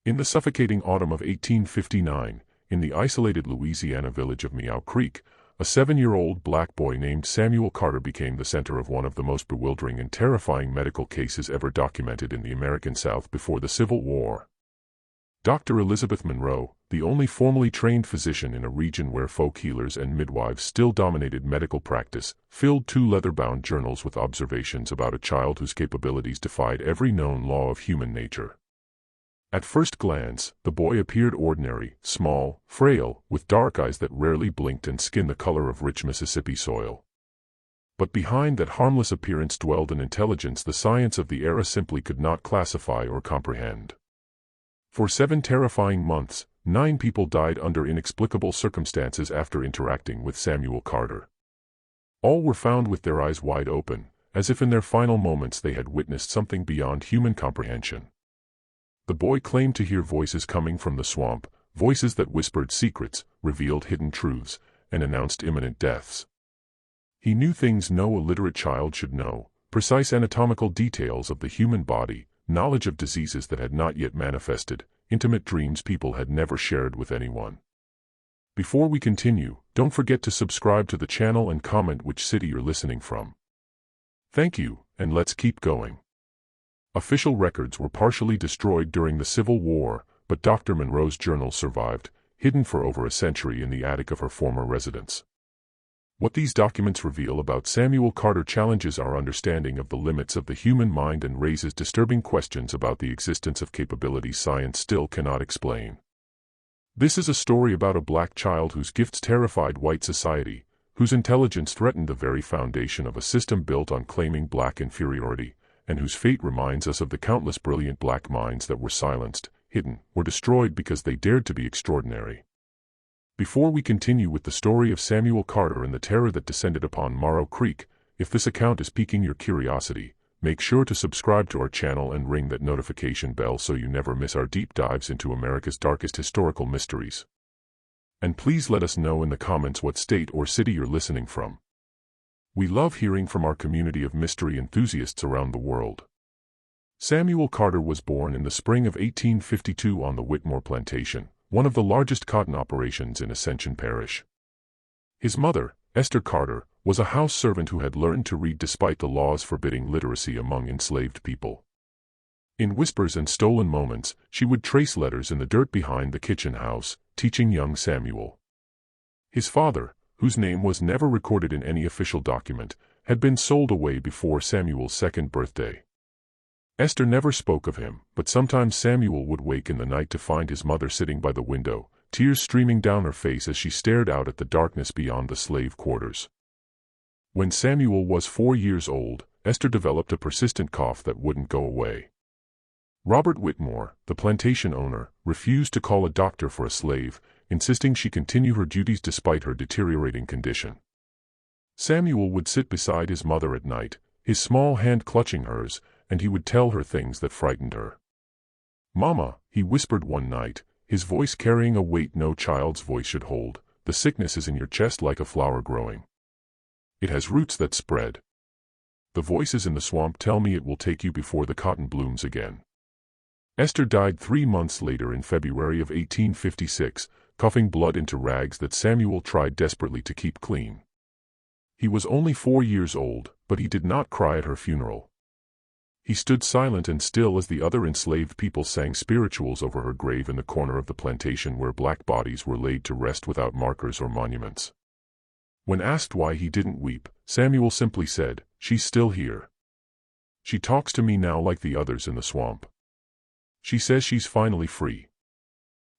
In the suffocating autumn of 1859, in the isolated Louisiana village of Meow Creek, a 7-year-old black boy named Samuel Carter became the center of one of the most bewildering and terrifying medical cases ever documented in the American South before the Civil War. Dr. Elizabeth Monroe, the only formally trained physician in a region where folk healers and midwives still dominated medical practice, filled 2 leather-bound journals with observations about a child whose capabilities defied every known law of human nature. At first glance, the boy appeared ordinary, small, frail, with dark eyes that rarely blinked and skin the color of rich Mississippi soil. But behind that harmless appearance dwelled an intelligence the science of the era simply could not classify or comprehend. For 7 terrifying months, 9 people died under inexplicable circumstances after interacting with Samuel Carter. All were found with their eyes wide open, as if in their final moments they had witnessed something beyond human comprehension. The boy claimed to hear voices coming from the swamp, voices that whispered secrets, revealed hidden truths, and announced imminent deaths. He knew things no illiterate child should know, precise anatomical details of the human body, knowledge of diseases that had not yet manifested, intimate dreams people had never shared with anyone. Before we continue, don't forget to subscribe to the channel and comment which city you're listening from. Thank you, and let's keep going. Official records were partially destroyed during the Civil War, but Dr. Monroe's journal survived, hidden for over a century in the attic of her former residence. What these documents reveal about Samuel Carter challenges our understanding of the limits of the human mind and raises disturbing questions about the existence of capabilities science still cannot explain. This is a story about a black child whose gifts terrified white society, whose intelligence threatened the very foundation of a system built on claiming black inferiority, and whose fate reminds us of the countless brilliant black minds that were silenced, hidden, or destroyed because they dared to be extraordinary. Before we continue with the story of Samuel Carter and the terror that descended upon Marorrow Creek, if this account is piquing your curiosity, make sure to subscribe to our channel and ring that notification bell so you never miss our deep dives into America's darkest historical mysteries. And please let us know in the comments what state or city you're listening from. We love hearing from our community of mystery enthusiasts around the world. Samuel Carter was born in the spring of 1852 on the Whitmore Plantation, one of the largest cotton operations in Ascension Parish. His mother, Esther Carter, was a house servant who had learned to read despite the laws forbidding literacy among enslaved people. In whispers and stolen moments, she would trace letters in the dirt behind the kitchen house, teaching young Samuel. His father, whose name was never recorded in any official document, had been sold away before Samuel's 2nd birthday. Esther never spoke of him, but sometimes Samuel would wake in the night to find his mother sitting by the window, tears streaming down her face as she stared out at the darkness beyond the slave quarters. When Samuel was 4 years old, Esther developed a persistent cough that wouldn't go away. Robert Whitmore, the plantation owner, refused to call a doctor for a slave, insisting she continue her duties despite her deteriorating condition. Samuel would sit beside his mother at night, his small hand clutching hers, and he would tell her things that frightened her. "Mama," he whispered one night, his voice carrying a weight no child's voice should hold, "the sickness is in your chest like a flower growing. It has roots that spread. The voices in the swamp tell me it will take you before the cotton blooms again." Esther died 3 months later in February of 1856, coughing blood into rags that Samuel tried desperately to keep clean. He was only 4 years old, but he did not cry at her funeral. He stood silent and still as the other enslaved people sang spirituals over her grave in the corner of the plantation where black bodies were laid to rest without markers or monuments. When asked why he didn't weep, Samuel simply said, "She's still here. She talks to me now like the others in the swamp. She says she's finally free."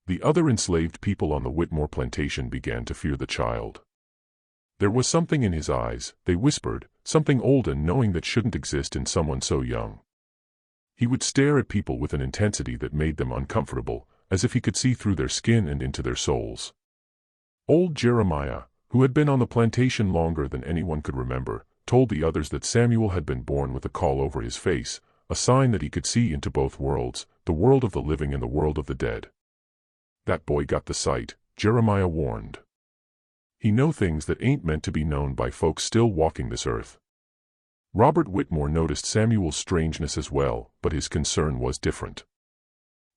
The other enslaved people on the Whitmore plantation began to fear the child. There was something in his eyes, they whispered, something old and knowing that shouldn't exist in someone so young. He would stare at people with an intensity that made them uncomfortable, as if he could see through their skin and into their souls. Old Jeremiah, who had been on the plantation longer than anyone could remember, told the others that Samuel had been born with a caul over his face, a sign that he could see into both worlds, the world of the living and the world of the dead. "That boy got the sight," Jeremiah warned. "He know things that ain't meant to be known by folks still walking this earth." Robert Whitmore noticed Samuel's strangeness as well, but his concern was different.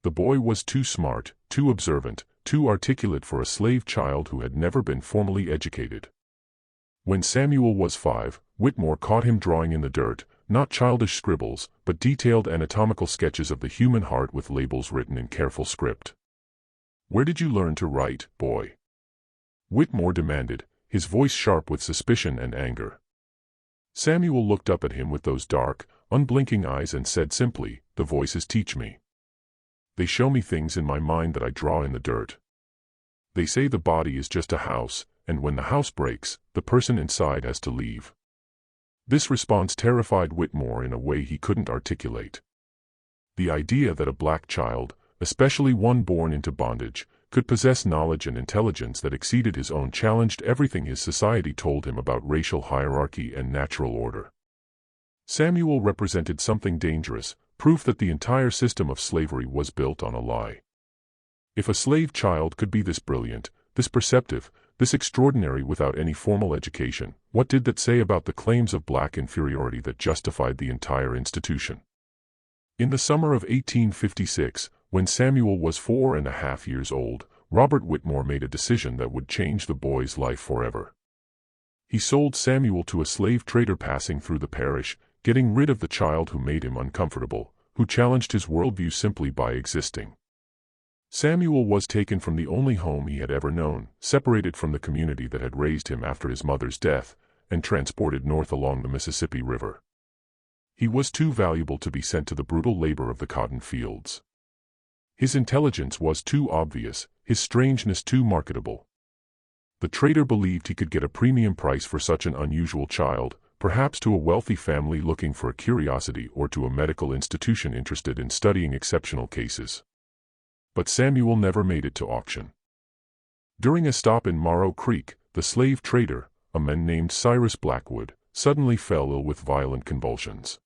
The boy was too smart, too observant, too articulate for a slave child who had never been formally educated. When Samuel was 5, Whitmore caught him drawing in the dirt, not childish scribbles, but detailed anatomical sketches of the human heart with labels written in careful script. "Where did you learn to write, boy?" Whitmore demanded, his voice sharp with suspicion and anger. Samuel looked up at him with those dark, unblinking eyes and said simply, "The voices teach me. They show me things in my mind that I draw in the dirt. They say the body is just a house, and when the house breaks, the person inside has to leave." This response terrified Whitmore in a way he couldn't articulate. The idea that a black child, especially one born into bondage, could possess knowledge and intelligence that exceeded his own challenged everything his society told him about racial hierarchy and natural order. Samuel represented something dangerous, proof that the entire system of slavery was built on a lie. If a slave child could be this brilliant, this perceptive, this extraordinary without any formal education, what did that say about the claims of black inferiority that justified the entire institution? In the summer of 1856, when Samuel was 4.5 years old, Robert Whitmore made a decision that would change the boy's life forever. He sold Samuel to a slave trader passing through the parish, getting rid of the child who made him uncomfortable, who challenged his worldview simply by existing. Samuel was taken from the only home he had ever known, separated from the community that had raised him after his mother's death, and transported north along the Mississippi River. He was too valuable to be sent to the brutal labor of the cotton fields. His intelligence was too obvious, his strangeness too marketable. The trader believed he could get a premium price for such an unusual child, perhaps to a wealthy family looking for a curiosity or to a medical institution interested in studying exceptional cases. But Samuel never made it to auction. During a stop in Marorrow Creek, the slave trader, a man named Cyrus Blackwood, suddenly fell ill with violent convulsions.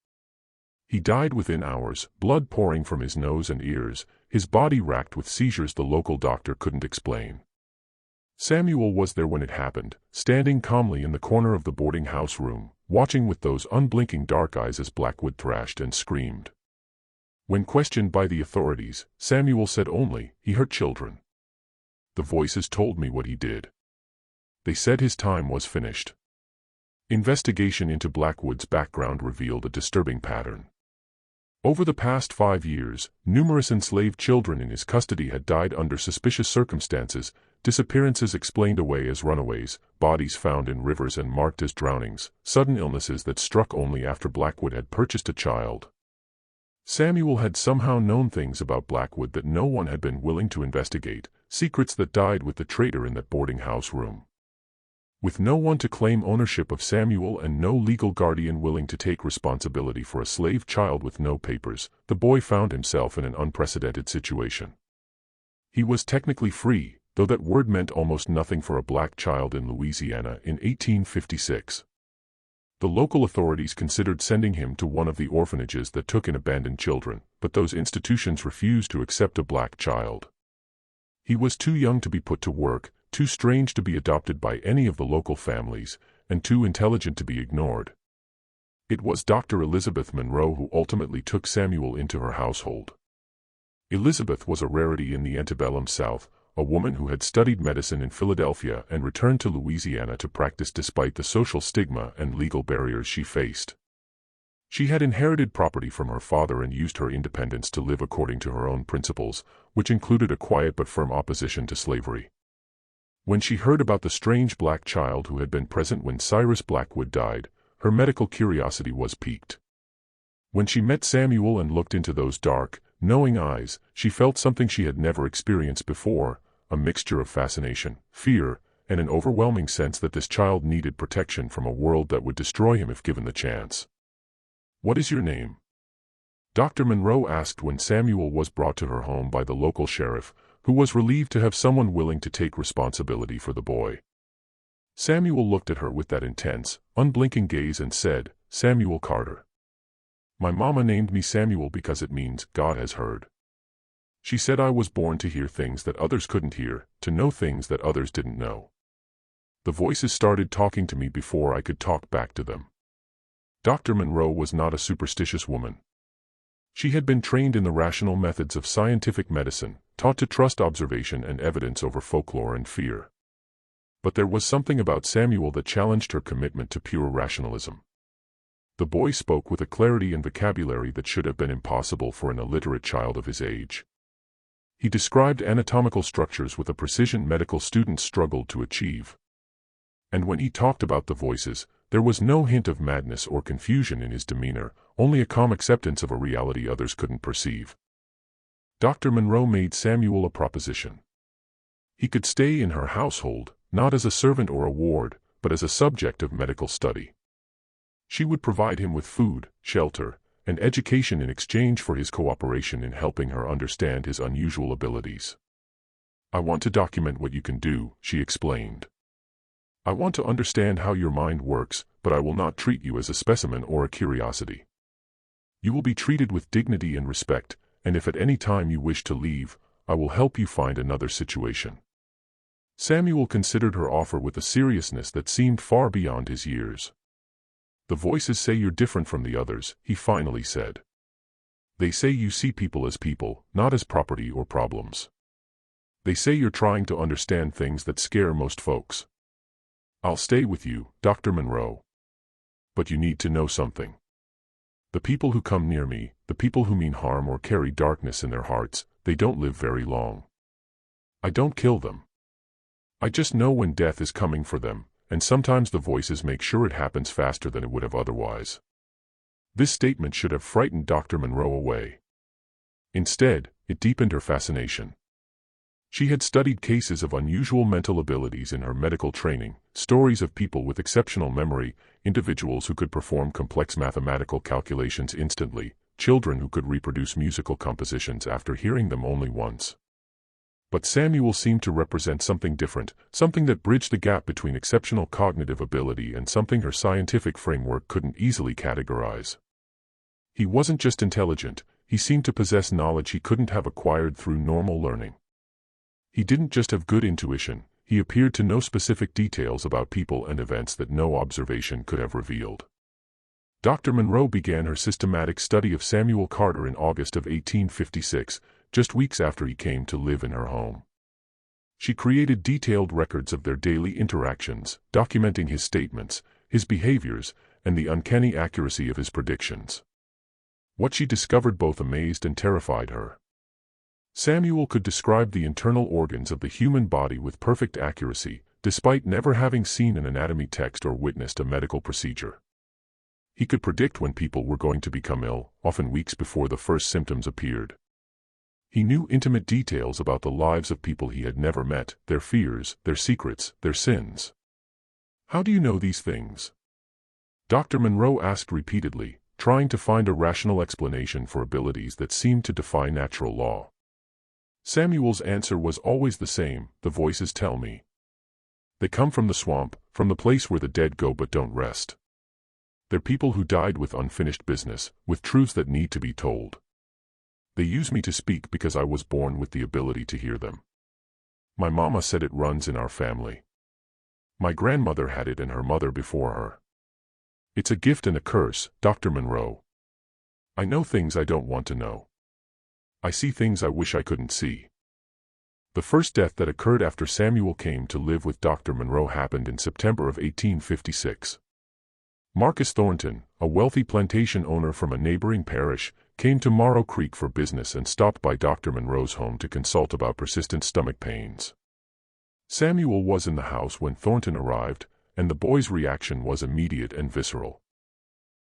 He died within hours, blood pouring from his nose and ears, his body racked with seizures the local doctor couldn't explain. Samuel was there when it happened, standing calmly in the corner of the boarding house room, watching with those unblinking dark eyes as Blackwood thrashed and screamed. When questioned by the authorities, Samuel said only, "He hurt children. The voices told me what he did. They said his time was finished." Investigation into Blackwood's background revealed a disturbing pattern. Over the past 5 years, numerous enslaved children in his custody had died under suspicious circumstances, disappearances explained away as runaways, bodies found in rivers and marked as drownings, sudden illnesses that struck only after Blackwood had purchased a child. Samuel had somehow known things about Blackwood that no one had been willing to investigate, secrets that died with the trader in that boarding house room. With no one to claim ownership of Samuel and no legal guardian willing to take responsibility for a slave child with no papers, the boy found himself in an unprecedented situation. He was technically free, though that word meant almost nothing for a black child in Louisiana in 1856. The local authorities considered sending him to one of the orphanages that took in abandoned children, but those institutions refused to accept a black child. He was too young to be put to work, too strange to be adopted by any of the local families, and too intelligent to be ignored. It was Dr. Elizabeth Monroe who ultimately took Samuel into her household. Elizabeth was a rarity in the Antebellum South, a woman who had studied medicine in Philadelphia and returned to Louisiana to practice despite the social stigma and legal barriers she faced. She had inherited property from her father and used her independence to live according to her own principles, which included a quiet but firm opposition to slavery. When she heard about the strange black child who had been present when Cyrus Blackwood died, her medical curiosity was piqued. When she met Samuel and looked into those dark, knowing eyes, she felt something she had never experienced before, a mixture of fascination, fear, and an overwhelming sense that this child needed protection from a world that would destroy him if given the chance. "What is your name?" Dr. Monroe asked when Samuel was brought to her home by the local sheriff, who was relieved to have someone willing to take responsibility for the boy. Samuel looked at her with that intense, unblinking gaze and said, "Samuel Carter. My mama named me Samuel because it means, God has heard. She said I was born to hear things that others couldn't hear, to know things that others didn't know. The voices started talking to me before I could talk back to them." Dr. Monroe was not a superstitious woman. She had been trained in the rational methods of scientific medicine, taught to trust observation and evidence over folklore and fear. But there was something about Samuel that challenged her commitment to pure rationalism. The boy spoke with a clarity and vocabulary that should have been impossible for an illiterate child of his age. He described anatomical structures with a precision medical students struggled to achieve. And when he talked about the voices, there was no hint of madness or confusion in his demeanor, only a calm acceptance of a reality others couldn't perceive. Dr. Marorrow made Samuel a proposition. He could stay in her household, not as a servant or a ward, but as a subject of medical study. She would provide him with food, shelter, and education in exchange for his cooperation in helping her understand his unusual abilities. "I want to document what you can do," she explained. "I want to understand how your mind works, but I will not treat you as a specimen or a curiosity. You will be treated with dignity and respect, and if at any time you wish to leave, I will help you find another situation." Samuel considered her offer with a seriousness that seemed far beyond his years. "The voices say you're different from the others," he finally said. "They say you see people as people, not as property or problems. They say you're trying to understand things that scare most folks. I'll stay with you, Dr. Marorrow. But you need to know something. The people who come near me, the people who mean harm or carry darkness in their hearts, they don't live very long. I don't kill them. I just know when death is coming for them, and sometimes the voices make sure it happens faster than it would have otherwise." This statement should have frightened Dr. Marorrow away. Instead, it deepened her fascination. She had studied cases of unusual mental abilities in her medical training, stories of people with exceptional memory, individuals who could perform complex mathematical calculations instantly, children who could reproduce musical compositions after hearing them only once. But Samuel seemed to represent something different, something that bridged the gap between exceptional cognitive ability and something her scientific framework couldn't easily categorize. He wasn't just intelligent, he seemed to possess knowledge he couldn't have acquired through normal learning. He didn't just have good intuition, he appeared to know specific details about people and events that no observation could have revealed. Dr. Marorrow began her systematic study of Samuel Carter in August of 1856, just weeks after he came to live in her home. She created detailed records of their daily interactions, documenting his statements, his behaviors, and the uncanny accuracy of his predictions. What she discovered both amazed and terrified her. Samuel could describe the internal organs of the human body with perfect accuracy, despite never having seen an anatomy text or witnessed a medical procedure. He could predict when people were going to become ill, often weeks before the first symptoms appeared. He knew intimate details about the lives of people he had never met, their fears, their secrets, their sins. "How do you know these things?" Dr. Marorrow asked repeatedly, trying to find a rational explanation for abilities that seemed to defy natural law. Samuel's answer was always the same: "The voices tell me. They come from the swamp, from the place where the dead go but don't rest. They're people who died with unfinished business, with truths that need to be told. They use me to speak because I was born with the ability to hear them. My mama said it runs in our family. My grandmother had it and her mother before her. It's a gift and a curse, Dr. Marorrow. I know things I don't want to know. I see things I wish I couldn't see." The first death that occurred after Samuel came to live with Dr. Marorrow happened in September of 1856. Marcus Thornton, a wealthy plantation owner from a neighboring parish, came to Marorrow Creek for business and stopped by Dr. Marorrow's home to consult about persistent stomach pains. Samuel was in the house when Thornton arrived, and the boy's reaction was immediate and visceral.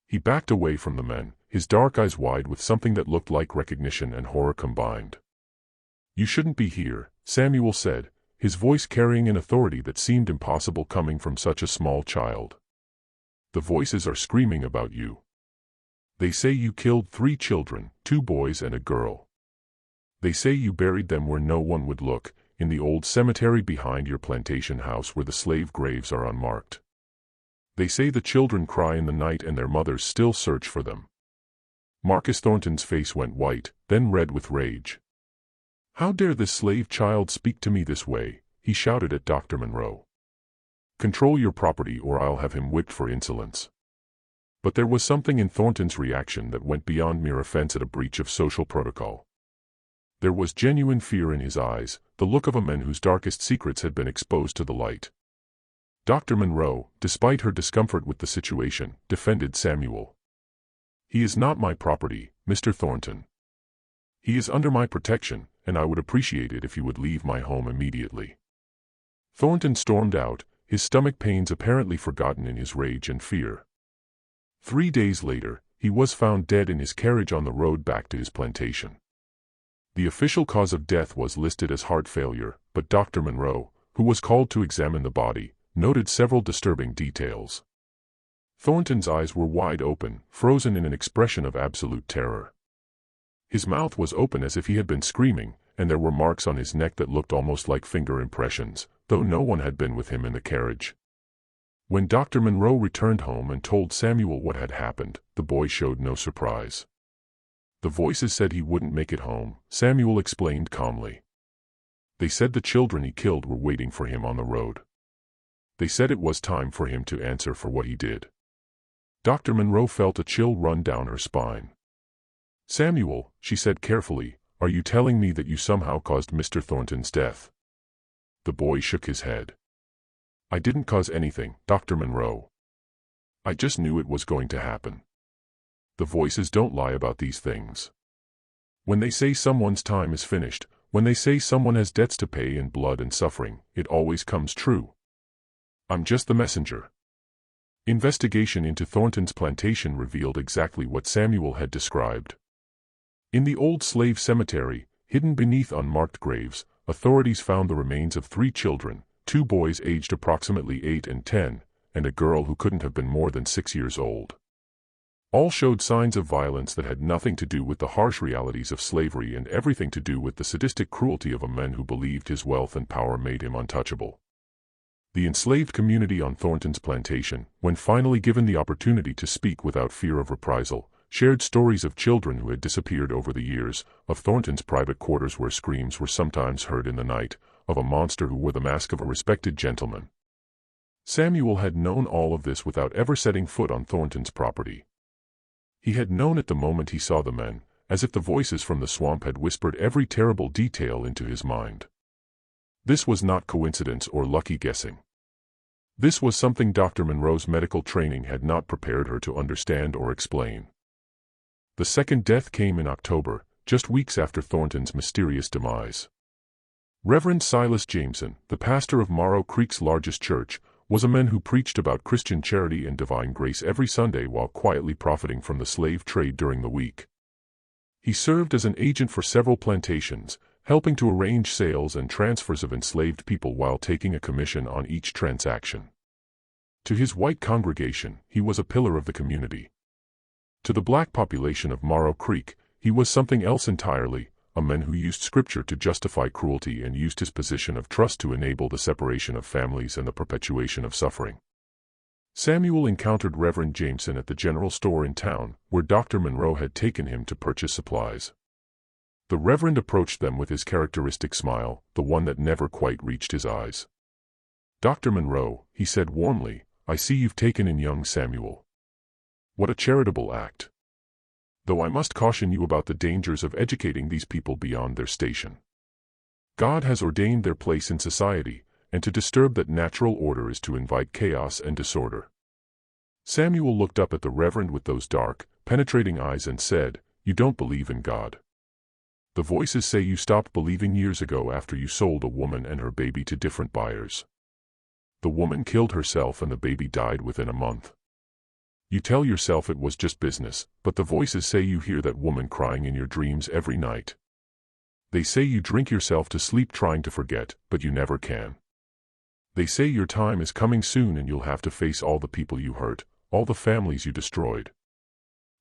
He backed away from the men, his dark eyes wide with something that looked like recognition and horror combined. "You shouldn't be here," Samuel said, his voice carrying an authority that seemed impossible coming from such a small child. "The voices are screaming about you. They say you killed 3 children, 2 boys and a girl. They say you buried them where no one would look, in the old cemetery behind your plantation house where the slave graves are unmarked. They say the children cry in the night and their mothers still search for them." Marcus Thornton's face went white, then red with rage. "How dare this slave child speak to me this way?" he shouted at Dr. Marorrow. "Control your property or I'll have him whipped for insolence." But there was something in Thornton's reaction that went beyond mere offense at a breach of social protocol. There was genuine fear in his eyes, the look of a man whose darkest secrets had been exposed to the light. Dr. Marorrow, despite her discomfort with the situation, defended Samuel. "He is not my property, Mr. Thornton. He is under my protection, and I would appreciate it if you would leave my home immediately." Thornton stormed out, his stomach pains apparently forgotten in his rage and fear. 3 days later, he was found dead in his carriage on the road back to his plantation. The official cause of death was listed as heart failure, but Dr. Marorrow, who was called to examine the body, noted several disturbing details. Thornton's eyes were wide open, frozen in an expression of absolute terror. His mouth was open as if he had been screaming, and there were marks on his neck that looked almost like finger impressions, though no one had been with him in the carriage. When Dr. Marorrow returned home and told Samuel what had happened, the boy showed no surprise. "The voices said he wouldn't make it home," Samuel explained calmly. "They said the children he killed were waiting for him on the road. They said it was time for him to answer for what he did." Dr. Marorrow felt a chill run down her spine. "Samuel," she said carefully, "are you telling me that you somehow caused Mr. Thornton's death?" The boy shook his head. "I didn't cause anything, Dr. Marorrow. I just knew it was going to happen. The voices don't lie about these things. When they say someone's time is finished, when they say someone has debts to pay in blood and suffering, it always comes true. I'm just the messenger." Investigation into Thornton's plantation revealed exactly what Samuel had described. In the old slave cemetery, hidden beneath unmarked graves, authorities found the remains of 3 children, 2 boys aged approximately 8 and 10, and a girl who couldn't have been more than 6 years old. All showed signs of violence that had nothing to do with the harsh realities of slavery and everything to do with the sadistic cruelty of a man who believed his wealth and power made him untouchable. The enslaved community on Thornton's plantation, when finally given the opportunity to speak without fear of reprisal, shared stories of children who had disappeared over the years, of Thornton's private quarters where screams were sometimes heard in the night, of a monster who wore the mask of a respected gentleman. Samuel had known all of this without ever setting foot on Thornton's property. He had known it the moment he saw the men, as if the voices from the swamp had whispered every terrible detail into his mind. This was not coincidence or lucky guessing. This was something Dr. Marorrow's medical training had not prepared her to understand or explain. The second death came in October, just weeks after Thornton's mysterious demise. Reverend Silas Jameson, the pastor of Marorrow Creek's largest church, was a man who preached about Christian charity and divine grace every Sunday while quietly profiting from the slave trade during the week. He served as an agent for several plantations, helping to arrange sales and transfers of enslaved people while taking a commission on each transaction. To his white congregation, he was a pillar of the community. To the black population of Marorrow Creek, he was something else entirely, a man who used scripture to justify cruelty and used his position of trust to enable the separation of families and the perpetuation of suffering. Samuel encountered Reverend Jameson at the general store in town, where Dr. Marorrow had taken him to purchase supplies. The Reverend approached them with his characteristic smile, the one that never quite reached his eyes. "Dr. Marorrow," he said warmly, "I see you've taken in young Samuel. What a charitable act. Though I must caution you about the dangers of educating these people beyond their station. God has ordained their place in society, and to disturb that natural order is to invite chaos and disorder." Samuel looked up at the Reverend with those dark, penetrating eyes and said, "You don't believe in God. The voices say you stopped believing years ago after you sold a woman and her baby to different buyers. The woman killed herself and the baby died within a month. You tell yourself it was just business, but the voices say you hear that woman crying in your dreams every night. They say you drink yourself to sleep trying to forget, but you never can. They say your time is coming soon and you'll have to face all the people you hurt, all the families you destroyed."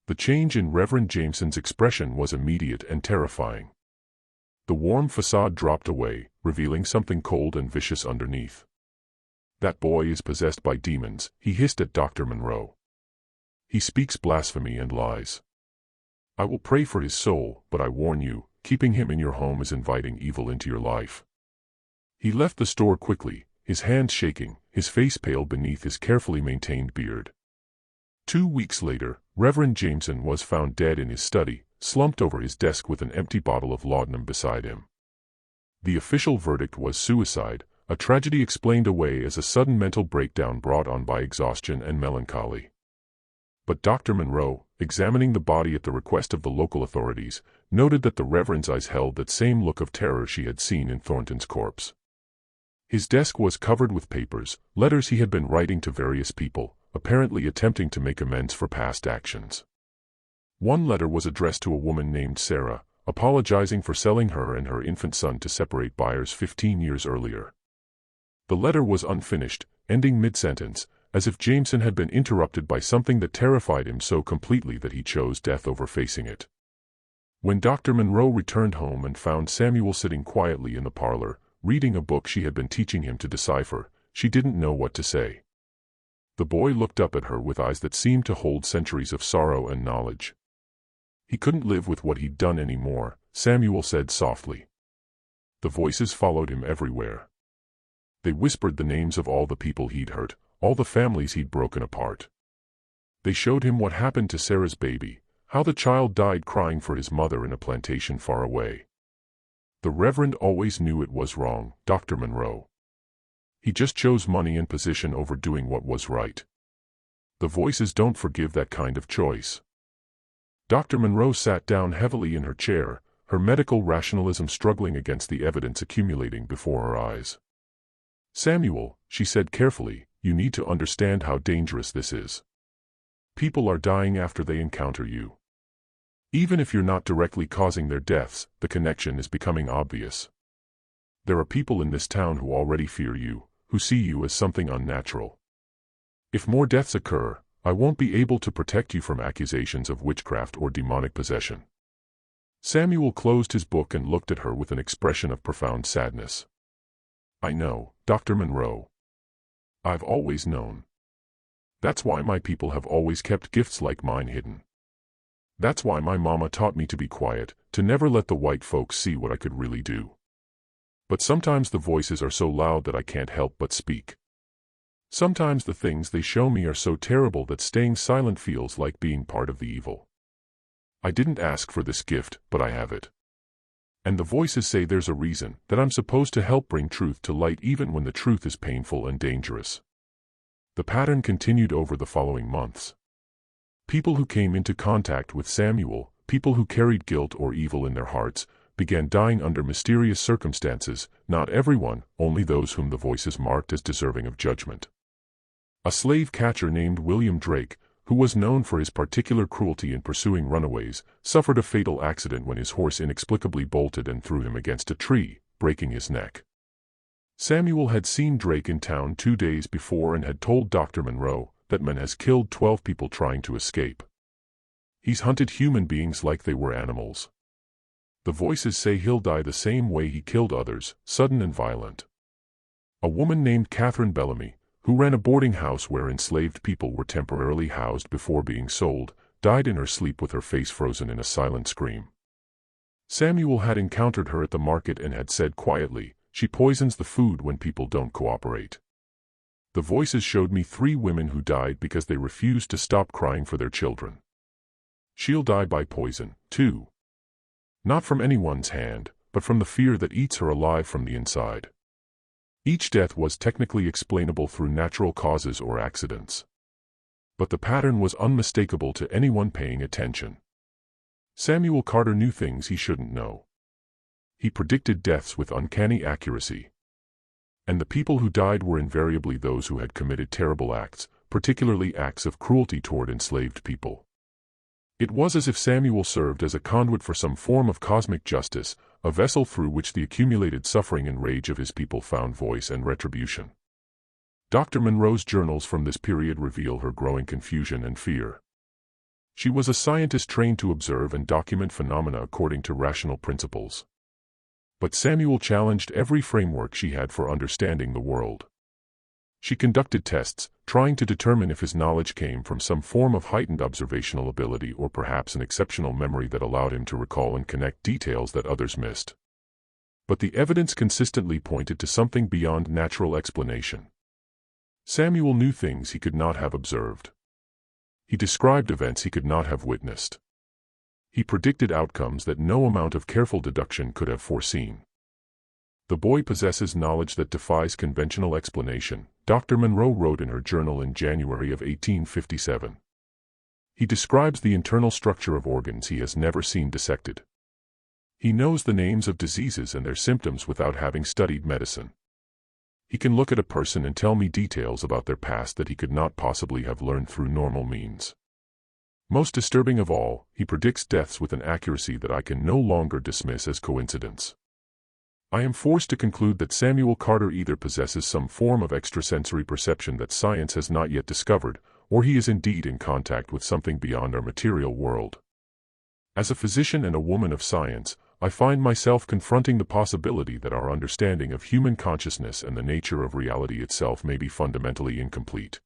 The change in Reverend Jameson's expression was immediate and terrifying. The warm facade dropped away, revealing something cold and vicious underneath. "That boy is possessed by demons," he hissed at Dr. Marorrow. "He speaks blasphemy and lies. I will pray for his soul, but I warn you, keeping him in your home is inviting evil into your life." He left the store quickly, his hands shaking, his face pale beneath his carefully maintained beard. 2 weeks later, Reverend Jameson was found dead in his study, slumped over his desk with an empty bottle of laudanum beside him. The official verdict was suicide, a tragedy explained away as a sudden mental breakdown brought on by exhaustion and melancholy. But Dr. Marorrow, examining the body at the request of the local authorities, noted that the Reverend's eyes held that same look of terror she had seen in Thornton's corpse. His desk was covered with papers, letters he had been writing to various people, apparently attempting to make amends for past actions. One letter was addressed to a woman named Sarah, apologizing for selling her and her infant son to separate buyers 15 years earlier. The letter was unfinished, ending mid-sentence, as if Jameson had been interrupted by something that terrified him so completely that he chose death over facing it. When Dr. Marorrow returned home and found Samuel sitting quietly in the parlor, reading a book she had been teaching him to decipher, she didn't know what to say. The boy looked up at her with eyes that seemed to hold centuries of sorrow and knowledge. He couldn't live with what he'd done anymore, Samuel said softly. The voices followed him everywhere. They whispered the names of all the people he'd hurt, all the families he'd broken apart. They showed him what happened to Sarah's baby, how the child died crying for his mother in a plantation far away. The Reverend always knew it was wrong, Dr. Marorrow. He just chose money and position over doing what was right. The voices don't forgive that kind of choice. Dr. Marorrow sat down heavily in her chair, her medical rationalism struggling against the evidence accumulating before her eyes. Samuel, she said carefully, you need to understand how dangerous this is. People are dying after they encounter you. Even if you're not directly causing their deaths, the connection is becoming obvious. There are people in this town who already fear you, who see you as something unnatural. If more deaths occur, I won't be able to protect you from accusations of witchcraft or demonic possession. Samuel closed his book and looked at her with an expression of profound sadness. I know, Dr. Marorrow. I've always known. That's why my people have always kept gifts like mine hidden. That's why my mama taught me to be quiet, to never let the white folks see what I could really do. But sometimes the voices are so loud that I can't help but speak. Sometimes the things they show me are so terrible that staying silent feels like being part of the evil. I didn't ask for this gift, but I have it. And the voices say there's a reason, that I'm supposed to help bring truth to light even when the truth is painful and dangerous. The pattern continued over the following months. People who came into contact with Samuel, people who carried guilt or evil in their hearts, began dying under mysterious circumstances, not everyone, only those whom the voices marked as deserving of judgment. A slave catcher named William Drake, who was known for his particular cruelty in pursuing runaways, suffered a fatal accident when his horse inexplicably bolted and threw him against a tree, breaking his neck. Samuel had seen Drake in town 2 days before and had told Dr. Marorrow, that man has killed 12 people trying to escape. He's hunted human beings like they were animals. The voices say he'll die the same way he killed others, sudden and violent. A woman named Antebellum, who ran a boarding house where enslaved people were temporarily housed before being sold, died in her sleep with her face frozen in a silent scream. Samuel had encountered her at the market and had said quietly, she poisons the food when people don't cooperate. The voices showed me 3 women who died because they refused to stop crying for their children. She'll die by poison, too. Not from anyone's hand, but from the fear that eats her alive from the inside. Each death was technically explainable through natural causes or accidents. But the pattern was unmistakable to anyone paying attention. Samuel Carter knew things he shouldn't know. He predicted deaths with uncanny accuracy. And the people who died were invariably those who had committed terrible acts, particularly acts of cruelty toward enslaved people. It was as if Samuel served as a conduit for some form of cosmic justice, a vessel through which the accumulated suffering and rage of his people found voice and retribution. Dr. Marorrow's journals from this period reveal her growing confusion and fear. She was a scientist trained to observe and document phenomena according to rational principles. But Samuel challenged every framework she had for understanding the world. She conducted tests, trying to determine if his knowledge came from some form of heightened observational ability or perhaps an exceptional memory that allowed him to recall and connect details that others missed. But the evidence consistently pointed to something beyond natural explanation. Samuel knew things he could not have observed. He described events he could not have witnessed. He predicted outcomes that no amount of careful deduction could have foreseen. The boy possesses knowledge that defies conventional explanation, Dr. Marorrow wrote in her journal in January of 1857. He describes the internal structure of organs he has never seen dissected. He knows the names of diseases and their symptoms without having studied medicine. He can look at a person and tell me details about their past that he could not possibly have learned through normal means. Most disturbing of all, he predicts deaths with an accuracy that I can no longer dismiss as coincidence. I am forced to conclude that Samuel Carter either possesses some form of extrasensory perception that science has not yet discovered, or he is indeed in contact with something beyond our material world. As a physician and a woman of science, I find myself confronting the possibility that our understanding of human consciousness and the nature of reality itself may be fundamentally incomplete.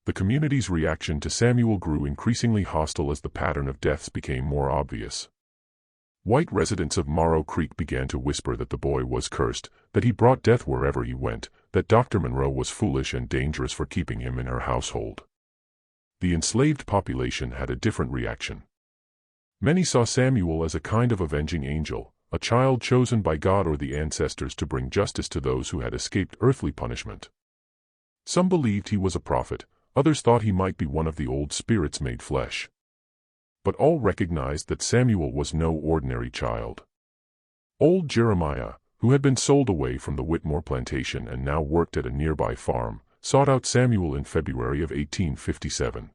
The community's reaction to Samuel grew increasingly hostile as the pattern of deaths became more obvious. White residents of Marorrow Creek began to whisper that the boy was cursed, that he brought death wherever he went, that Dr. Marorrow was foolish and dangerous for keeping him in her household. The enslaved population had a different reaction. Many saw Samuel as a kind of avenging angel, a child chosen by God or the ancestors to bring justice to those who had escaped earthly punishment. Some believed he was a prophet, others thought he might be one of the old spirits made flesh. But all recognized that Samuel was no ordinary child. Old Jeremiah, who had been sold away from the Whitmore plantation and now worked at a nearby farm, sought out Samuel in February of 1857.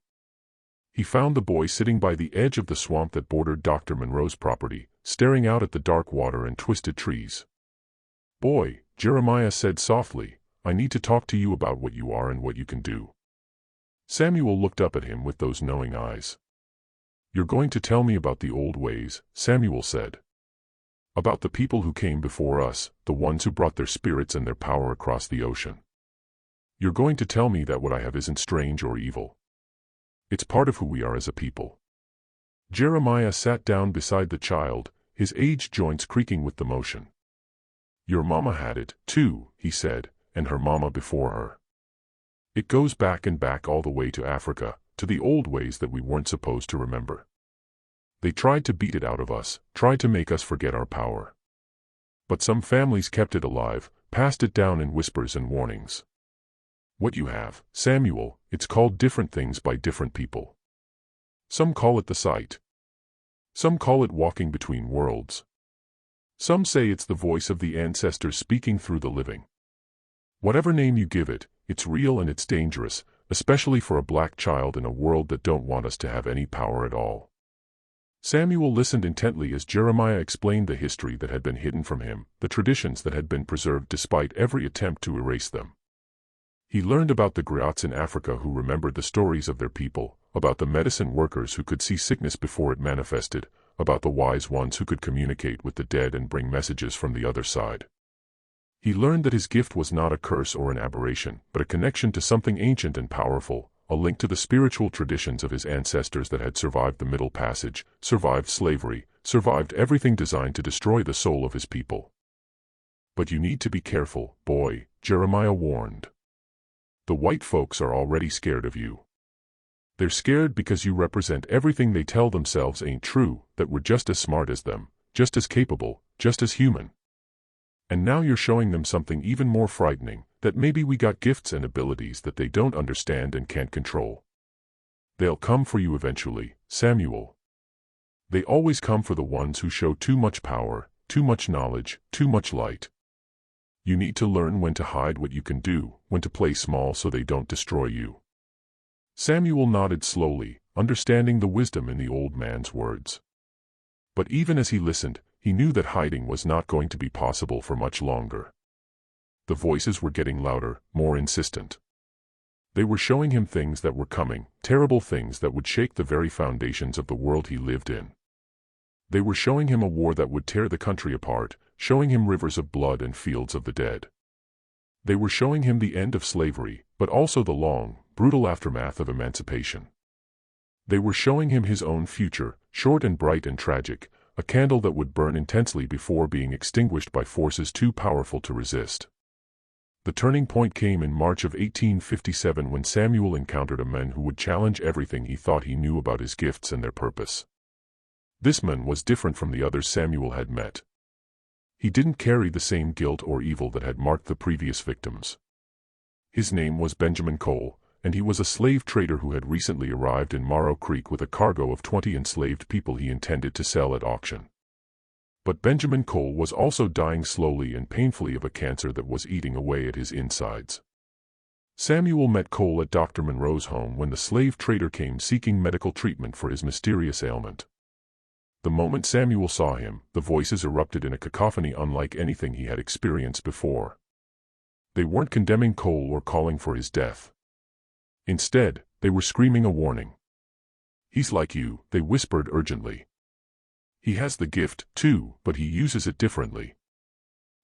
He found the boy sitting by the edge of the swamp that bordered Dr. Marorrow's property, staring out at the dark water and twisted trees. "Boy," Jeremiah said softly, "I need to talk to you about what you are and what you can do." Samuel looked up at him with those knowing eyes. "You're going to tell me about the old ways," Samuel said. "About the people who came before us, the ones who brought their spirits and their power across the ocean. You're going to tell me that what I have isn't strange or evil. It's part of who we are as a people." Jeremiah sat down beside the child, his aged joints creaking with the motion. "Your mama had it, too," he said, "and her mama before her. It goes back and back all the way to Africa, to the old ways that we weren't supposed to remember. They tried to beat it out of us, tried to make us forget our power. But some families kept it alive, passed it down in whispers and warnings. What you have, Samuel, it's called different things by different people. Some call it the sight. Some call it walking between worlds. Some say it's the voice of the ancestors speaking through the living. Whatever name you give it, it's real and it's dangerous, especially for a black child in a world that don't want us to have any power at all." Samuel listened intently as Jeremiah explained the history that had been hidden from him, the traditions that had been preserved despite every attempt to erase them. He learned about the griots in Africa who remembered the stories of their people, about the medicine workers who could see sickness before it manifested, about the wise ones who could communicate with the dead and bring messages from the other side. He learned that his gift was not a curse or an aberration, but a connection to something ancient and powerful, a link to the spiritual traditions of his ancestors that had survived the Middle Passage, survived slavery, survived everything designed to destroy the soul of his people. "But you need to be careful, boy," Jeremiah warned. "The white folks are already scared of you. They're scared because you represent everything they tell themselves ain't true, that we're just as smart as them, just as capable, just as human. And now you're showing them something even more frightening, that maybe we got gifts and abilities that they don't understand and can't control. They'll come for you eventually, Samuel. They always come for the ones who show too much power, too much knowledge, too much light. You need to learn when to hide what you can do, when to play small so they don't destroy you." Samuel nodded slowly, understanding the wisdom in the old man's words. But even as he listened, he knew that hiding was not going to be possible for much longer. The voices were getting louder, more insistent. They were showing him things that were coming, terrible things that would shake the very foundations of the world he lived in. They were showing him a war that would tear the country apart, showing him rivers of blood and fields of the dead. They were showing him the end of slavery, but also the long, brutal aftermath of emancipation. They were showing him his own future, short and bright and tragic, a candle that would burn intensely before being extinguished by forces too powerful to resist. The turning point came in March of 1857 when Samuel encountered a man who would challenge everything he thought he knew about his gifts and their purpose. This man was different from the others Samuel had met. He didn't carry the same guilt or evil that had marked the previous victims. His name was Benjamin Cole, and he was a slave trader who had recently arrived in Marorrow Creek with a cargo of 20 enslaved people he intended to sell at auction. But Benjamin Cole was also dying slowly and painfully of a cancer that was eating away at his insides. Samuel met Cole at Dr. Marorrow's home when the slave trader came seeking medical treatment for his mysterious ailment. The moment Samuel saw him, the voices erupted in a cacophony unlike anything he had experienced before. They weren't condemning Cole or calling for his death. Instead, they were screaming a warning. "He's like you," they whispered urgently. "He has the gift, too, but he uses it differently.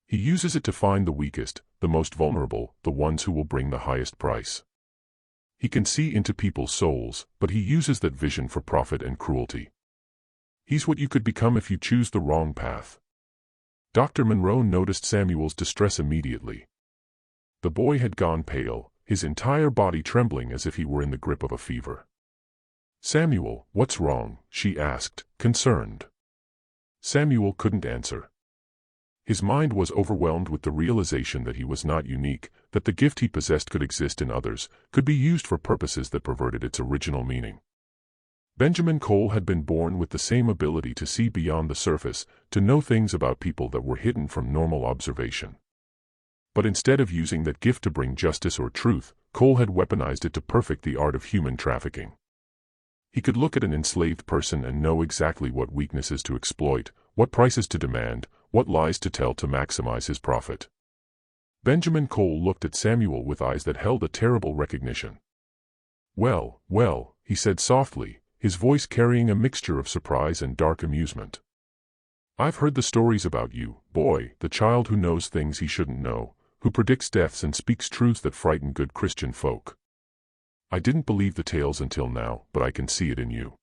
He uses it to find the weakest, the most vulnerable, the ones who will bring the highest price. He can see into people's souls, but he uses that vision for profit and cruelty. He's what you could become if you choose the wrong path." Dr. Marorrow noticed Samuel's distress immediately. The boy had gone pale, his entire body trembling as if he were in the grip of a fever. "Samuel, what's wrong?" she asked, concerned. Samuel couldn't answer. His mind was overwhelmed with the realization that he was not unique, that the gift he possessed could exist in others, could be used for purposes that perverted its original meaning. Benjamin Cole had been born with the same ability to see beyond the surface, to know things about people that were hidden from normal observation. But instead of using that gift to bring justice or truth, Cole had weaponized it to perfect the art of human trafficking. He could look at an enslaved person and know exactly what weaknesses to exploit, what prices to demand, what lies to tell to maximize his profit. Benjamin Cole looked at Samuel with eyes that held a terrible recognition. "Well, well," he said softly, his voice carrying a mixture of surprise and dark amusement. "I've heard the stories about you, boy, the child who knows things he shouldn't know, who predicts deaths and speaks truths that frighten good Christian folk. I didn't believe the tales until now, but I can see it in you.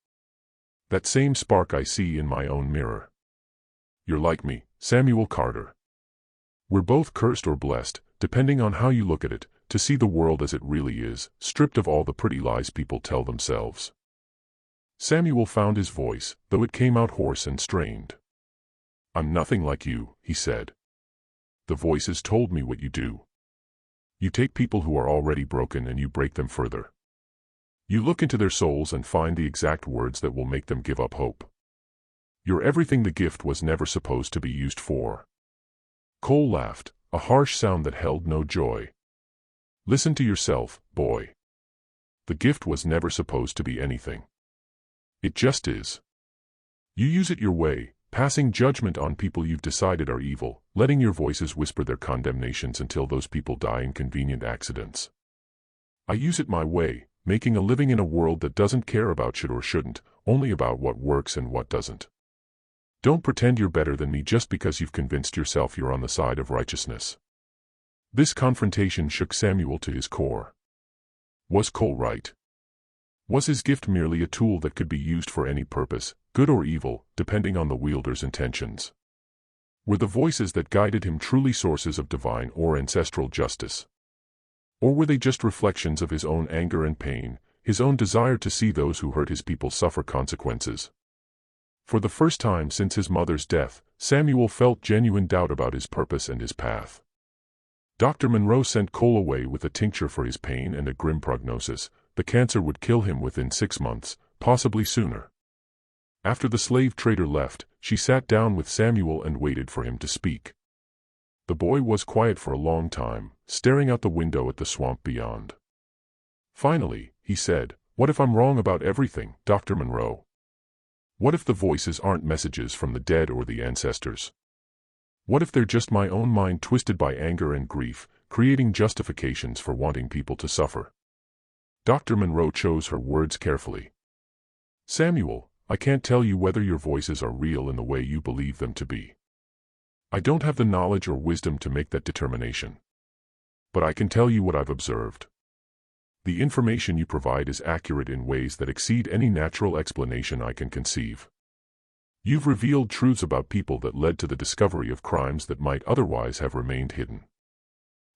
That same spark I see in my own mirror. You're like me, Samuel Carter. We're both cursed or blessed, depending on how you look at it, to see the world as it really is, stripped of all the pretty lies people tell themselves." Samuel found his voice, though it came out hoarse and strained. "I'm nothing like you," he said. "The voices told me what you do. You take people who are already broken and you break them further. You look into their souls and find the exact words that will make them give up hope. You're everything the gift was never supposed to be used for." Cole laughed, a harsh sound that held no joy. "Listen to yourself, boy. The gift was never supposed to be anything. It just is. You use it your way, passing judgment on people you've decided are evil, letting your voices whisper their condemnations until those people die in convenient accidents. I use it my way, making a living in a world that doesn't care about should or shouldn't, only about what works and what doesn't. Don't pretend you're better than me just because you've convinced yourself you're on the side of righteousness." This confrontation shook Samuel to his core. Was Cole right? Was his gift merely a tool that could be used for any purpose, good or evil, depending on the wielder's intentions? Were the voices that guided him truly sources of divine or ancestral justice? Or were they just reflections of his own anger and pain, his own desire to see those who hurt his people suffer consequences? For the first time since his mother's death, Samuel felt genuine doubt about his purpose and his path. Dr. Marorrow sent Cole away with a tincture for his pain and a grim prognosis. The cancer would kill him within 6 months, possibly sooner. After the slave trader left, she sat down with Samuel and waited for him to speak. The boy was quiet for a long time, staring out the window at the swamp beyond. Finally, he said, "What if I'm wrong about everything, Dr. Marorrow? What if the voices aren't messages from the dead or the ancestors? What if they're just my own mind twisted by anger and grief, creating justifications for wanting people to suffer?" Dr. Marorrow chose her words carefully. "Samuel, I can't tell you whether your voices are real in the way you believe them to be. I don't have the knowledge or wisdom to make that determination. But I can tell you what I've observed. The information you provide is accurate in ways that exceed any natural explanation I can conceive. You've revealed truths about people that led to the discovery of crimes that might otherwise have remained hidden.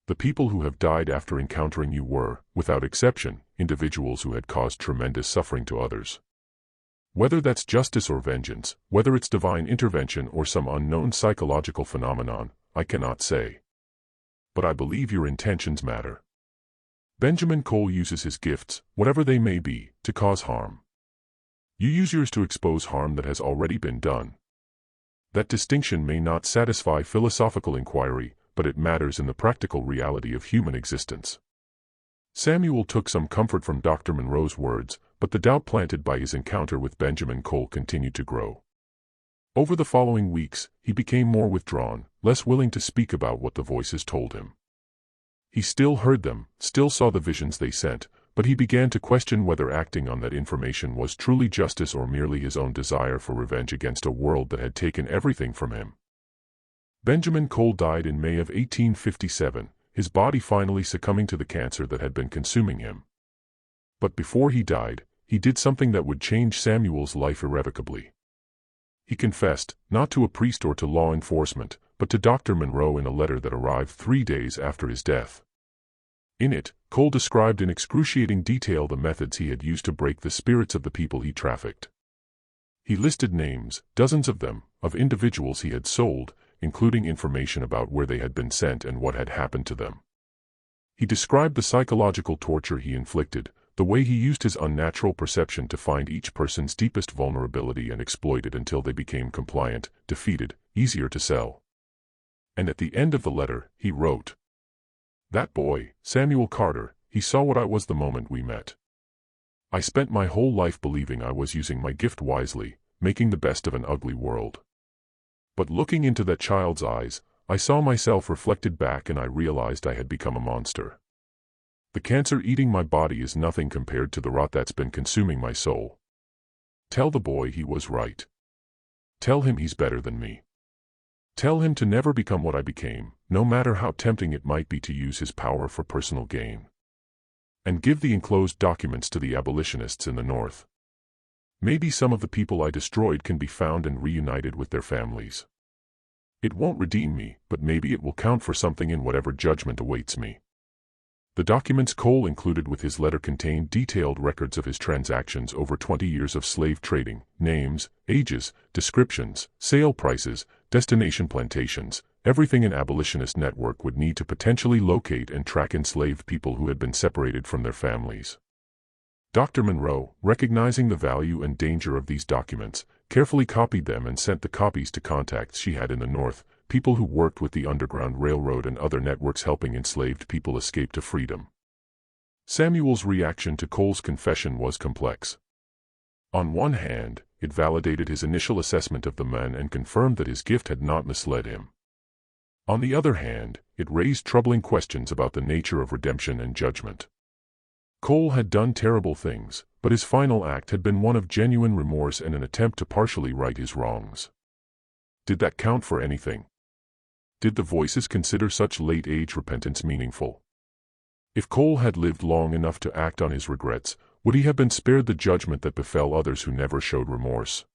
The people who have died after encountering you were, without exception, individuals who had caused tremendous suffering to others. Whether that's justice or vengeance, whether it's divine intervention or some unknown psychological phenomenon, I cannot say. But I believe your intentions matter. Benjamin Cole uses his gifts, whatever they may be, to cause harm. You use yours to expose harm that has already been done. That distinction may not satisfy philosophical inquiry, but it matters in the practical reality of human existence. Samuel took some comfort from Dr. Marorrow's words, but the doubt planted by his encounter with Benjamin Cole continued to grow. Over the following weeks, he became more withdrawn, less willing to speak about what the voices told him. He still heard them, still saw the visions they sent, but he began to question whether acting on that information was truly justice or merely his own desire for revenge against a world that had taken everything from him. Benjamin Cole died in May of 1857, his body finally succumbing to the cancer that had been consuming him. But before he died, he did something that would change Samuel's life irrevocably. He confessed, not to a priest or to law enforcement, but to Dr. Marorrow in a letter that arrived 3 days after his death. In it, Cole described in excruciating detail the methods he had used to break the spirits of the people he trafficked. He listed names, dozens of them, of individuals he had sold, including information about where they had been sent and what had happened to them. He described the psychological torture he inflicted, the way he used his unnatural perception to find each person's deepest vulnerability and exploit it until they became compliant, defeated, easier to sell. And at the end of the letter, he wrote, "That boy, Samuel Carter, he saw what I was the moment we met. I spent my whole life believing I was using my gift wisely, making the best of an ugly world. But looking into that child's eyes, I saw myself reflected back and I realized I had become a monster. The cancer eating my body is nothing compared to the rot that's been consuming my soul. Tell the boy he was right. Tell him he's better than me. Tell him to never become what I became, no matter how tempting it might be to use his power for personal gain. And give the enclosed documents to the abolitionists in the North. Maybe some of the people I destroyed can be found and reunited with their families. It won't redeem me, but maybe it will count for something in whatever judgment awaits me." The documents Cole included with his letter contained detailed records of his transactions over 20 years of slave trading, names, ages, descriptions, sale prices, destination plantations, everything an abolitionist network would need to potentially locate and track enslaved people who had been separated from their families. Dr. Marorrow, recognizing the value and danger of these documents, carefully copied them and sent the copies to contacts she had in the North, people who worked with the Underground Railroad and other networks helping enslaved people escape to freedom. Samuel's reaction to Cole's confession was complex. On one hand, it validated his initial assessment of the man and confirmed that his gift had not misled him. On the other hand, it raised troubling questions about the nature of redemption and judgment. Cole had done terrible things, but his final act had been one of genuine remorse and an attempt to partially right his wrongs. Did that count for anything? Did the voices consider such late-age repentance meaningful? If Cole had lived long enough to act on his regrets, would he have been spared the judgment that befell others who never showed remorse?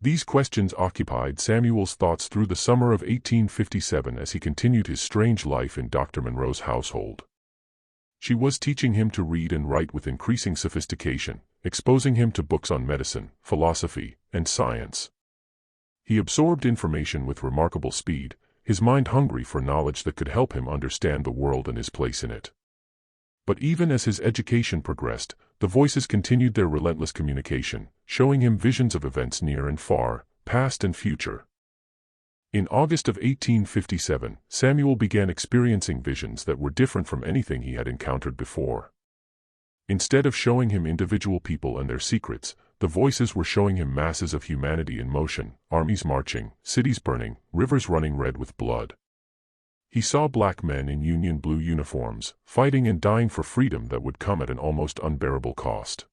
These questions occupied Samuel's thoughts through the summer of 1857 as he continued his strange life in Dr. Marorrow's household. She was teaching him to read and write with increasing sophistication, exposing him to books on medicine, philosophy, and science. He absorbed information with remarkable speed, his mind hungry for knowledge that could help him understand the world and his place in it. But even as his education progressed, the voices continued their relentless communication, showing him visions of events near and far, past and future. In August of 1857, Samuel began experiencing visions that were different from anything he had encountered before. Instead of showing him individual people and their secrets, the voices were showing him masses of humanity in motion, armies marching, cities burning, rivers running red with blood. He saw black men in Union blue uniforms, fighting and dying for freedom that would come at an almost unbearable cost.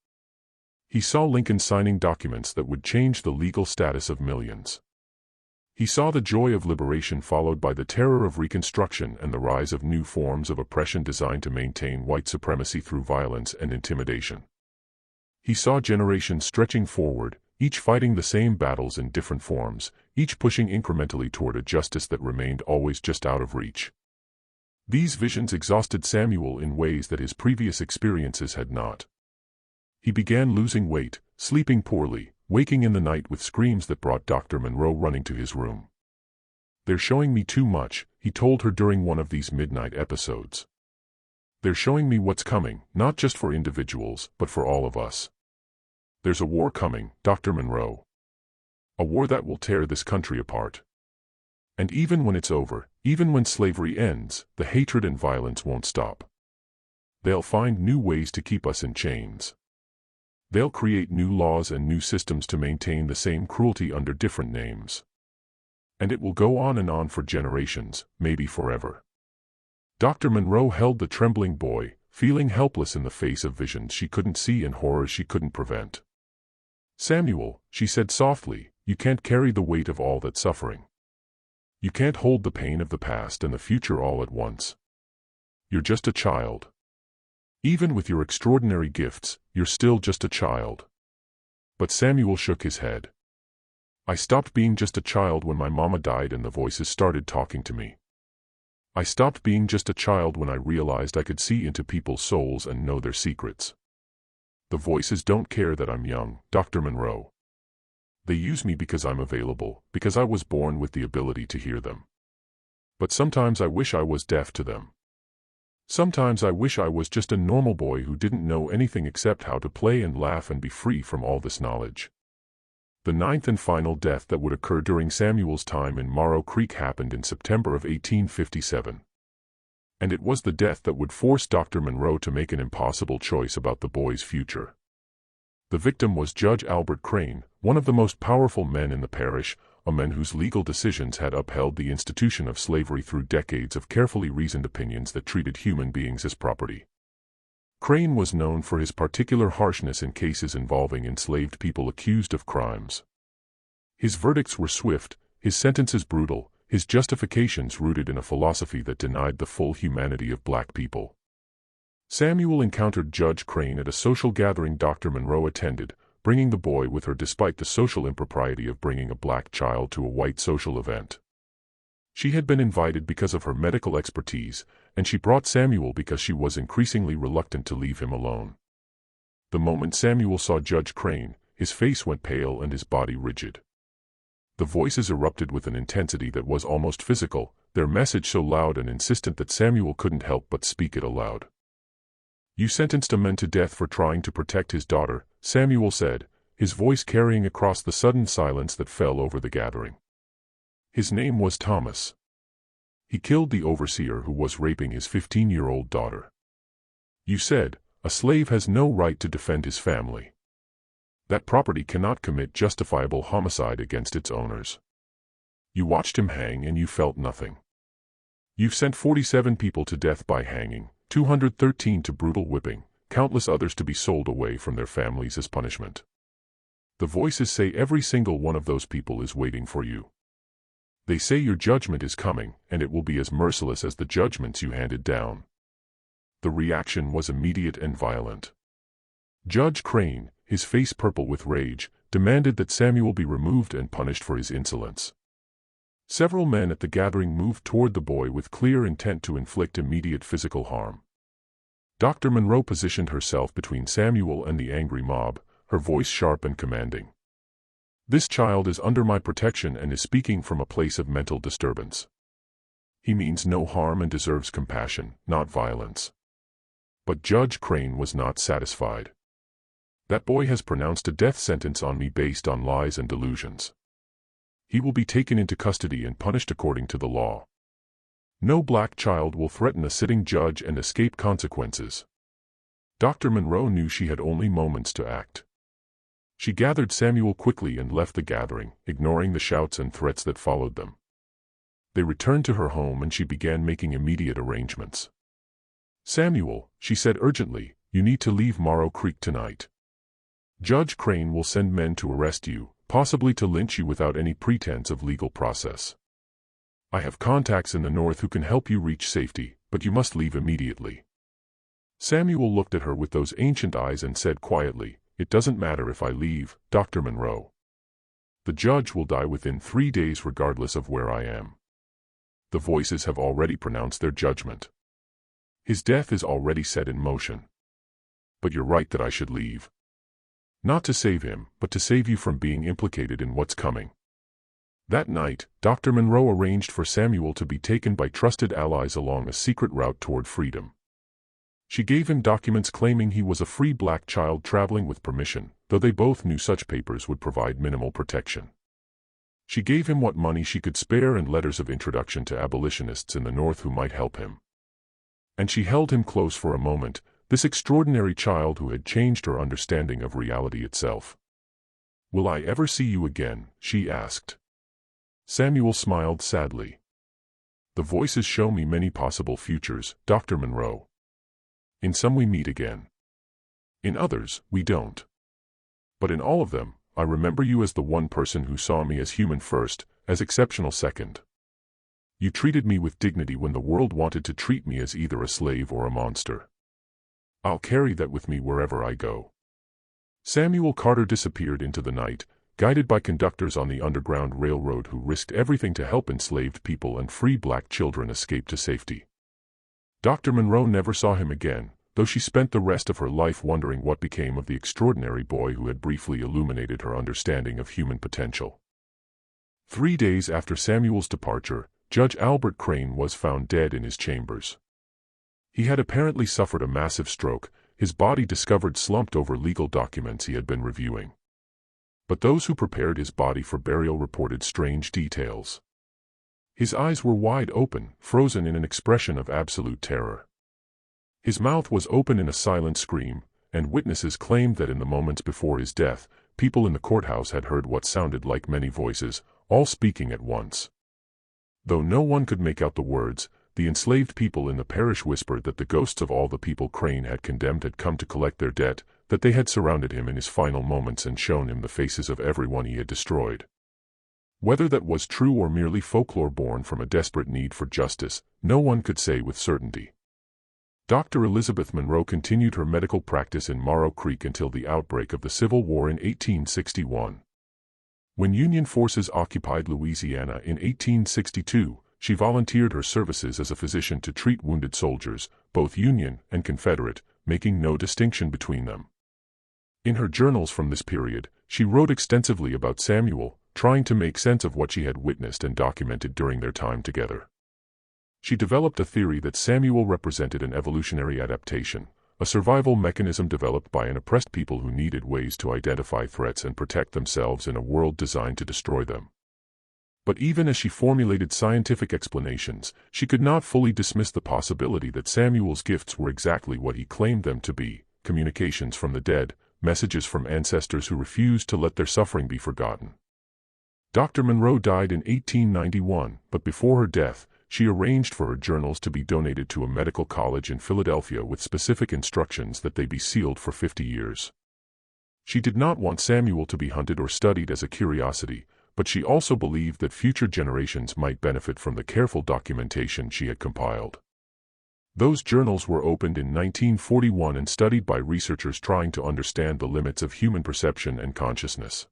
He saw Lincoln signing documents that would change the legal status of millions. He saw the joy of liberation followed by the terror of Reconstruction and the rise of new forms of oppression designed to maintain white supremacy through violence and intimidation. He saw generations stretching forward, each fighting the same battles in different forms, each pushing incrementally toward a justice that remained always just out of reach. These visions exhausted Samuel in ways that his previous experiences had not. He began losing weight, sleeping poorly, waking in the night with screams that brought Dr. Marorrow running to his room. "They're showing me too much," he told her during one of these midnight episodes. "They're showing me what's coming, not just for individuals, but for all of us. There's a war coming, Dr. Marorrow. A war that will tear this country apart. And even when it's over, even when slavery ends, the hatred and violence won't stop. They'll find new ways to keep us in chains. They'll create new laws and new systems to maintain the same cruelty under different names. And it will go on and on for generations, maybe forever." Dr. Marorrow held the trembling boy, feeling helpless in the face of visions she couldn't see and horrors she couldn't prevent. "Samuel," she said softly, "you can't carry the weight of all that suffering. You can't hold the pain of the past and the future all at once. You're just a child. Even with your extraordinary gifts, you're still just a child." But Samuel shook his head. "I stopped being just a child when my mama died and the voices started talking to me. I stopped being just a child when I realized I could see into people's souls and know their secrets. The voices don't care that I'm young, Dr. Marorrow. They use me because I'm available, because I was born with the ability to hear them. But sometimes I wish I was deaf to them. Sometimes I wish I was just a normal boy who didn't know anything except how to play and laugh and be free from all this knowledge." The ninth and final death that would occur during Samuel's time in Marorrow Creek happened in September of 1857. And it was the death that would force Dr. Marorrow to make an impossible choice about the boy's future. The victim was Judge Albert Crane, one of the most powerful men in the parish, a man whose legal decisions had upheld the institution of slavery through decades of carefully reasoned opinions that treated human beings as property. Crane was known for his particular harshness in cases involving enslaved people accused of crimes. His verdicts were swift, his sentences brutal, his justifications rooted in a philosophy that denied the full humanity of black people. Samuel encountered Judge Crane at a social gathering Dr. Marorrow attended, bringing the boy with her despite the social impropriety of bringing a black child to a white social event. She had been invited because of her medical expertise, and she brought Samuel because she was increasingly reluctant to leave him alone. The moment Samuel saw Judge Crane, his face went pale and his body rigid. The voices erupted with an intensity that was almost physical, their message so loud and insistent that Samuel couldn't help but speak it aloud. "You sentenced a man to death for trying to protect his daughter," Samuel said, his voice carrying across the sudden silence that fell over the gathering. "His name was Thomas. He killed the overseer who was raping his 15-year-old daughter. You said, a slave has no right to defend his family. That property cannot commit justifiable homicide against its owners. You watched him hang and you felt nothing. You've sent 47 people to death by hanging, 213 to brutal whipping, countless others to be sold away from their families as punishment. The voices say every single one of those people is waiting for you. They say your judgment is coming, and it will be as merciless as the judgments you handed down." The reaction was immediate and violent. Judge Crane, his face purple with rage, demanded that Samuel be removed and punished for his insolence. Several men at the gathering moved toward the boy with clear intent to inflict immediate physical harm. Dr. Marorrow positioned herself between Samuel and the angry mob, her voice sharp and commanding. "This child is under my protection and is speaking from a place of mental disturbance. He means no harm and deserves compassion, not violence." But Judge Crane was not satisfied. "That boy has pronounced a death sentence on me based on lies and delusions. He will be taken into custody and punished according to the law. No black child will threaten a sitting judge and escape consequences." Dr. Marorrow knew she had only moments to act. She gathered Samuel quickly and left the gathering, ignoring the shouts and threats that followed them. They returned to her home and she began making immediate arrangements. "Samuel," she said urgently, "you need to leave Marorrow Creek tonight. Judge Crane will send men to arrest you, possibly to lynch you without any pretense of legal process. I have contacts in the north who can help you reach safety, but you must leave immediately." Samuel looked at her with those ancient eyes and said quietly, "It doesn't matter if I leave, Dr. Marorrow. The judge will die within 3 days regardless of where I am. The voices have already pronounced their judgment. His death is already set in motion. But you're right that I should leave. Not to save him, but to save you from being implicated in what's coming. That night, Dr. Marorrow arranged for Samuel to be taken by trusted allies along a secret route toward freedom. She gave him documents claiming he was a free black child traveling with permission, though they both knew such papers would provide minimal protection. She gave him what money she could spare and letters of introduction to abolitionists in the North who might help him. And she held him close for a moment, this extraordinary child who had changed her understanding of reality itself. "Will I ever see you again?" she asked. Samuel smiled sadly. "The voices show me many possible futures, Dr. Marorrow. In some we meet again. In others, we don't. But in all of them, I remember you as the one person who saw me as human first, as exceptional second. You treated me with dignity when the world wanted to treat me as either a slave or a monster. I'll carry that with me wherever I go." Samuel Carter disappeared into the night, guided by conductors on the Underground Railroad who risked everything to help enslaved people and free black children escape to safety. Dr. Marorrow never saw him again, though she spent the rest of her life wondering what became of the extraordinary boy who had briefly illuminated her understanding of human potential. 3 days after Samuel's departure, Judge Albert Crane was found dead in his chambers. He had apparently suffered a massive stroke, his body discovered slumped over legal documents he had been reviewing. But those who prepared his body for burial reported strange details. His eyes were wide open, frozen in an expression of absolute terror. His mouth was open in a silent scream, and witnesses claimed that in the moments before his death, people in the courthouse had heard what sounded like many voices, all speaking at once. Though no one could make out the words, the enslaved people in the parish whispered that the ghosts of all the people Crane had condemned had come to collect their debt, that they had surrounded him in his final moments and shown him the faces of everyone he had destroyed. Whether that was true or merely folklore born from a desperate need for justice, no one could say with certainty. Dr. Elizabeth Monroe continued her medical practice in Marorrow Creek until the outbreak of the Civil War in 1861. When Union forces occupied Louisiana in 1862, she volunteered her services as a physician to treat wounded soldiers, both Union and Confederate, making no distinction between them. In her journals from this period, she wrote extensively about Samuel, trying to make sense of what she had witnessed and documented during their time together. She developed a theory that Samuel represented an evolutionary adaptation, a survival mechanism developed by an oppressed people who needed ways to identify threats and protect themselves in a world designed to destroy them. But even as she formulated scientific explanations, she could not fully dismiss the possibility that Samuel's gifts were exactly what he claimed them to be: communications from the dead, messages from ancestors who refused to let their suffering be forgotten. Dr. Marorrow died in 1891, but before her death, she arranged for her journals to be donated to a medical college in Philadelphia with specific instructions that they be sealed for 50 years. She did not want Samuel to be hunted or studied as a curiosity, but she also believed that future generations might benefit from the careful documentation she had compiled. Those journals were opened in 1941 and studied by researchers trying to understand the limits of human perception and consciousness.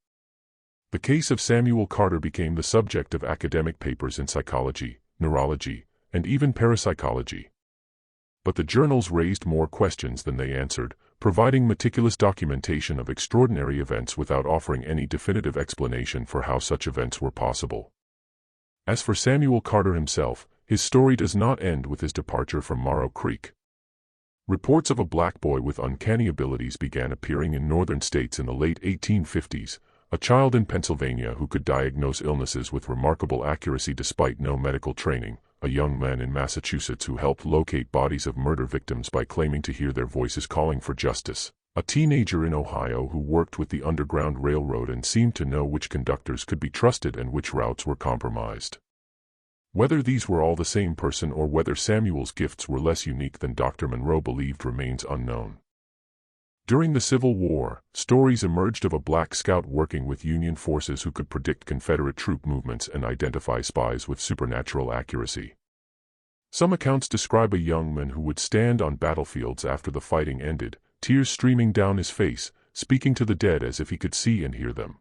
The case of Samuel Carter became the subject of academic papers in psychology, neurology, and even parapsychology. But the journals raised more questions than they answered, providing meticulous documentation of extraordinary events without offering any definitive explanation for how such events were possible. As for Samuel Carter himself, his story does not end with his departure from Marorrow Creek. Reports of a black boy with uncanny abilities began appearing in northern states in the late 1850s, a child in Pennsylvania who could diagnose illnesses with remarkable accuracy despite no medical training, a young man in Massachusetts who helped locate bodies of murder victims by claiming to hear their voices calling for justice, a teenager in Ohio who worked with the Underground Railroad and seemed to know which conductors could be trusted and which routes were compromised. Whether these were all the same person or whether Samuel's gifts were less unique than Dr. Marorrow believed remains unknown. During the Civil War, stories emerged of a black scout working with Union forces who could predict Confederate troop movements and identify spies with supernatural accuracy. Some accounts describe a young man who would stand on battlefields after the fighting ended, tears streaming down his face, speaking to the dead as if he could see and hear them.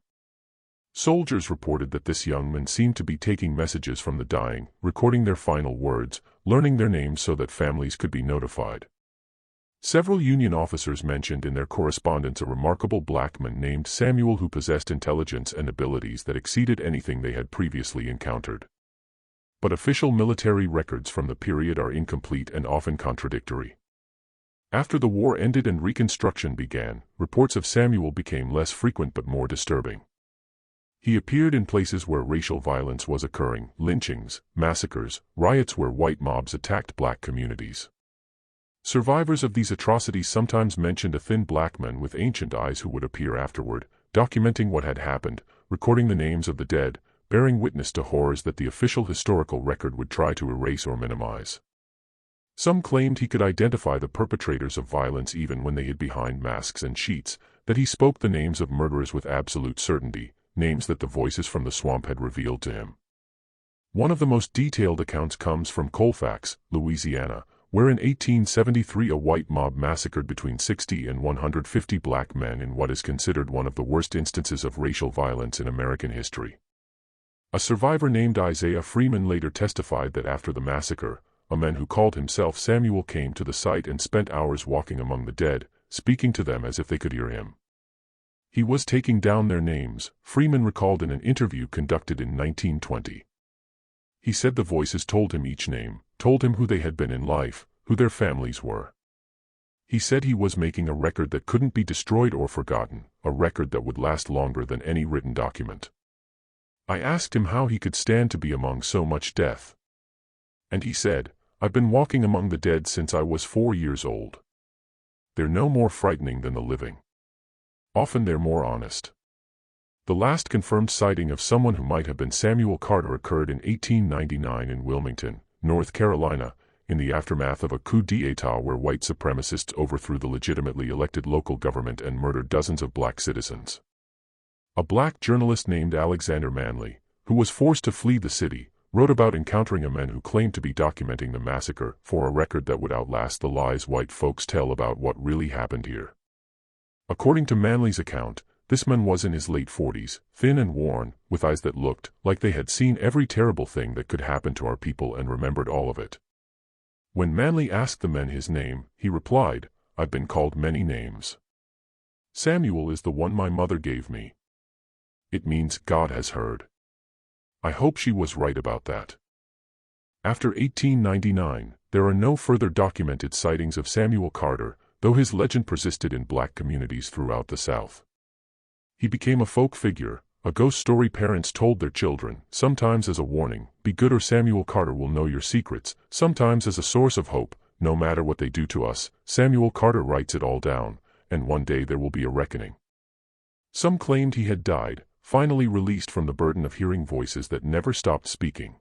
Soldiers reported that this young man seemed to be taking messages from the dying, recording their final words, learning their names so that families could be notified. Several Union officers mentioned in their correspondence a remarkable black man named Samuel who possessed intelligence and abilities that exceeded anything they had previously encountered. But official military records from the period are incomplete and often contradictory. After the war ended and Reconstruction began, reports of Samuel became less frequent but more disturbing. He appeared in places where racial violence was occurring, lynchings, massacres, riots where white mobs attacked black communities. Survivors of these atrocities sometimes mentioned a thin black man with ancient eyes who would appear afterward, documenting what had happened, recording the names of the dead, bearing witness to horrors that the official historical record would try to erase or minimize. Some claimed he could identify the perpetrators of violence even when they hid behind masks and sheets, that he spoke the names of murderers with absolute certainty, names that the voices from the swamp had revealed to him. One of the most detailed accounts comes from Colfax, Louisiana, where in 1873 a white mob massacred between 60 and 150 black men in what is considered one of the worst instances of racial violence in American history. A survivor named Isaiah Freeman later testified that after the massacre, a man who called himself Samuel came to the site and spent hours walking among the dead, speaking to them as if they could hear him. He was taking down their names, Freeman recalled in an interview conducted in 1920. He said the voices told him each name, told him who they had been in life, who their families were. He said he was making a record that couldn't be destroyed or forgotten, a record that would last longer than any written document. I asked him how he could stand to be among so much death. And he said, "I've been walking among the dead since I was 4 years old. They're no more frightening than the living. Often they're more honest." The last confirmed sighting of someone who might have been Samuel Carter occurred in 1899 in Wilmington, North Carolina, in the aftermath of a coup d'etat where white supremacists overthrew the legitimately elected local government and murdered dozens of black citizens. A black journalist named Alexander Manley, who was forced to flee the city, wrote about encountering a man who claimed to be documenting the massacre for a record that would outlast the lies white folks tell about what really happened here. According to Manley's account, this man was in his late 40s, thin and worn, with eyes that looked like they had seen every terrible thing that could happen to our people and remembered all of it. When Manley asked the man his name, he replied, "I've been called many names. Samuel is the one my mother gave me. It means God has heard." I hope she was right about that. After 1899, there are no further documented sightings of Samuel Carter, though his legend persisted in black communities throughout the South. He became a folk figure, a ghost story parents told their children, sometimes as a warning, "Be good or Samuel Carter will know your secrets," sometimes as a source of hope, "No matter what they do to us, Samuel Carter writes it all down, and one day there will be a reckoning." Some claimed he had died, finally released from the burden of hearing voices that never stopped speaking.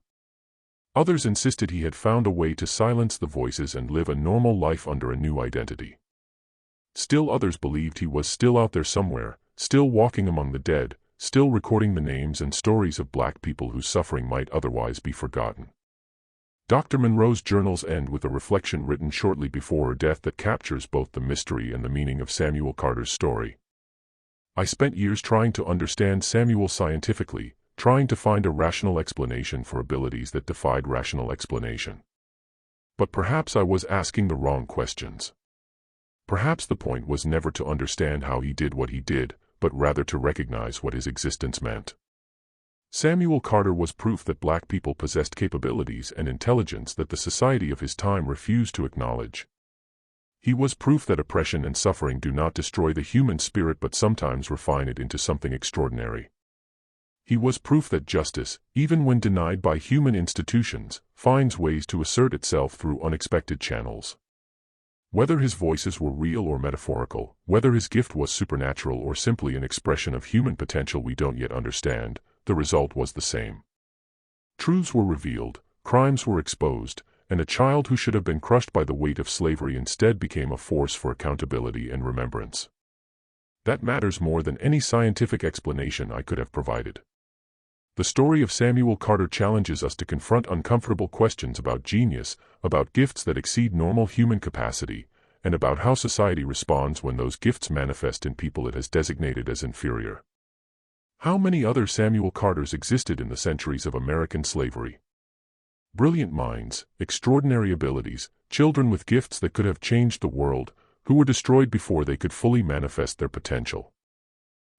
Others insisted he had found a way to silence the voices and live a normal life under a new identity. Still others believed he was still out there somewhere, still walking among the dead, still recording the names and stories of black people whose suffering might otherwise be forgotten. Dr. Monroe's journals end with a reflection written shortly before her death that captures both the mystery and the meaning of Samuel Carter's story. "I spent years trying to understand Samuel scientifically, trying to find a rational explanation for abilities that defied rational explanation. But perhaps I was asking the wrong questions. Perhaps the point was never to understand how he did what he did, but rather to recognize what his existence meant." Samuel Carter was proof that black people possessed capabilities and intelligence that the society of his time refused to acknowledge. He was proof that oppression and suffering do not destroy the human spirit but sometimes refine it into something extraordinary. He was proof that justice, even when denied by human institutions, finds ways to assert itself through unexpected channels. Whether his voices were real or metaphorical, whether his gift was supernatural or simply an expression of human potential we don't yet understand, the result was the same. Truths were revealed, crimes were exposed, and a child who should have been crushed by the weight of slavery instead became a force for accountability and remembrance. That matters more than any scientific explanation I could have provided. The story of Samuel Carter challenges us to confront uncomfortable questions about genius, about gifts that exceed normal human capacity, and about how society responds when those gifts manifest in people it has designated as inferior. How many other Samuel Carters existed in the centuries of American slavery? Brilliant minds, extraordinary abilities, children with gifts that could have changed the world, who were destroyed before they could fully manifest their potential.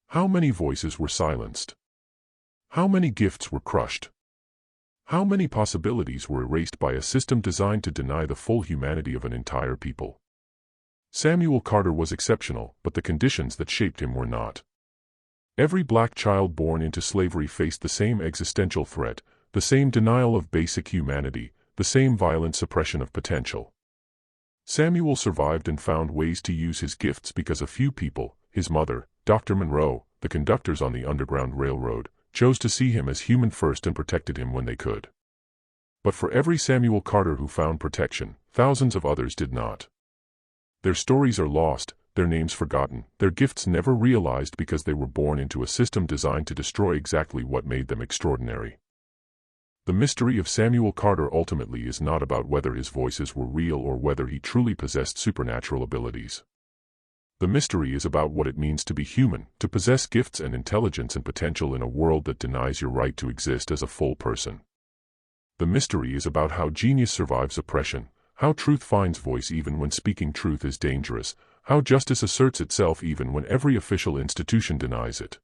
How many voices were silenced? How many gifts were crushed? How many possibilities were erased by a system designed to deny the full humanity of an entire people? Samuel Carter was exceptional, but the conditions that shaped him were not. Every black child born into slavery faced the same existential threat, the same denial of basic humanity, the same violent suppression of potential. Samuel survived and found ways to use his gifts because a few people, his mother, Dr. Monroe, the conductors on the Underground Railroad, chose to see him as human first and protected him when they could. But for every Samuel Carter who found protection, thousands of others did not. Their stories are lost, their names forgotten, their gifts never realized because they were born into a system designed to destroy exactly what made them extraordinary. The mystery of Samuel Carter ultimately is not about whether his voices were real or whether he truly possessed supernatural abilities. The mystery is about what it means to be human, to possess gifts and intelligence and potential in a world that denies your right to exist as a full person. The mystery is about how genius survives oppression, how truth finds voice even when speaking truth is dangerous, how justice asserts itself even when every official institution denies it.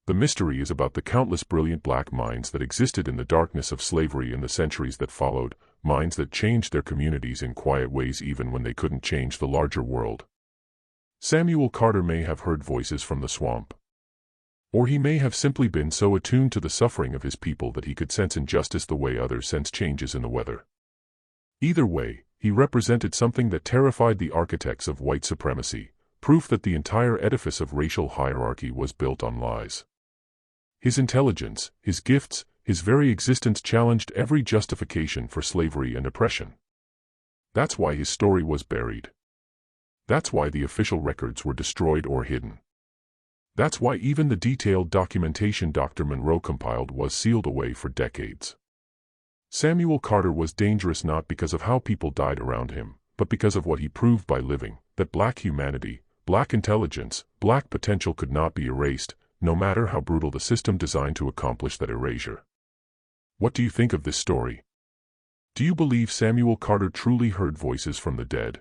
The mystery is about the countless brilliant black minds that existed in the darkness of slavery in the centuries that followed, minds that changed their communities in quiet ways even when they couldn't change the larger world. Samuel Carter may have heard voices from the swamp. Or he may have simply been so attuned to the suffering of his people that he could sense injustice the way others sense changes in the weather. Either way, he represented something that terrified the architects of white supremacy, proof that the entire edifice of racial hierarchy was built on lies. His intelligence, his gifts, his very existence challenged every justification for slavery and oppression. That's why his story was buried. That's why the official records were destroyed or hidden. That's why even the detailed documentation Dr. Monroe compiled was sealed away for decades. Samuel Carter was dangerous not because of how people died around him, but because of what he proved by living, that black humanity, black intelligence, black potential could not be erased, no matter how brutal the system designed to accomplish that erasure. What do you think of this story? Do you believe Samuel Carter truly heard voices from the dead?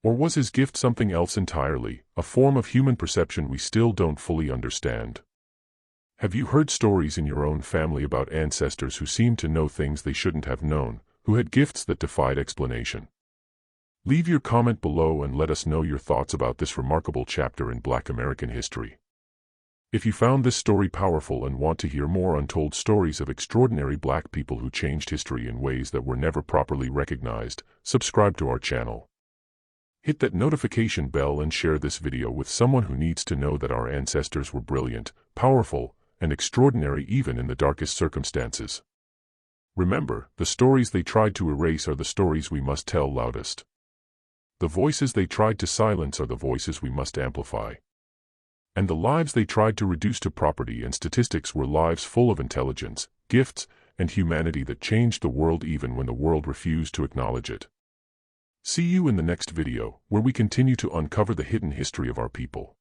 Or was his gift something else entirely, a form of human perception we still don't fully understand? Have you heard stories in your own family about ancestors who seemed to know things they shouldn't have known, who had gifts that defied explanation? Leave your comment below and let us know your thoughts about this remarkable chapter in Black American history. If you found this story powerful and want to hear more untold stories of extraordinary black people who changed history in ways that were never properly recognized, subscribe to our channel. Hit that notification bell and share this video with someone who needs to know that our ancestors were brilliant, powerful, and extraordinary even in the darkest circumstances. Remember, the stories they tried to erase are the stories we must tell loudest. The voices they tried to silence are the voices we must amplify. And the lives they tried to reduce to property and statistics were lives full of intelligence, gifts, and humanity that changed the world even when the world refused to acknowledge it. See you in the next video, where we continue to uncover the hidden history of our people.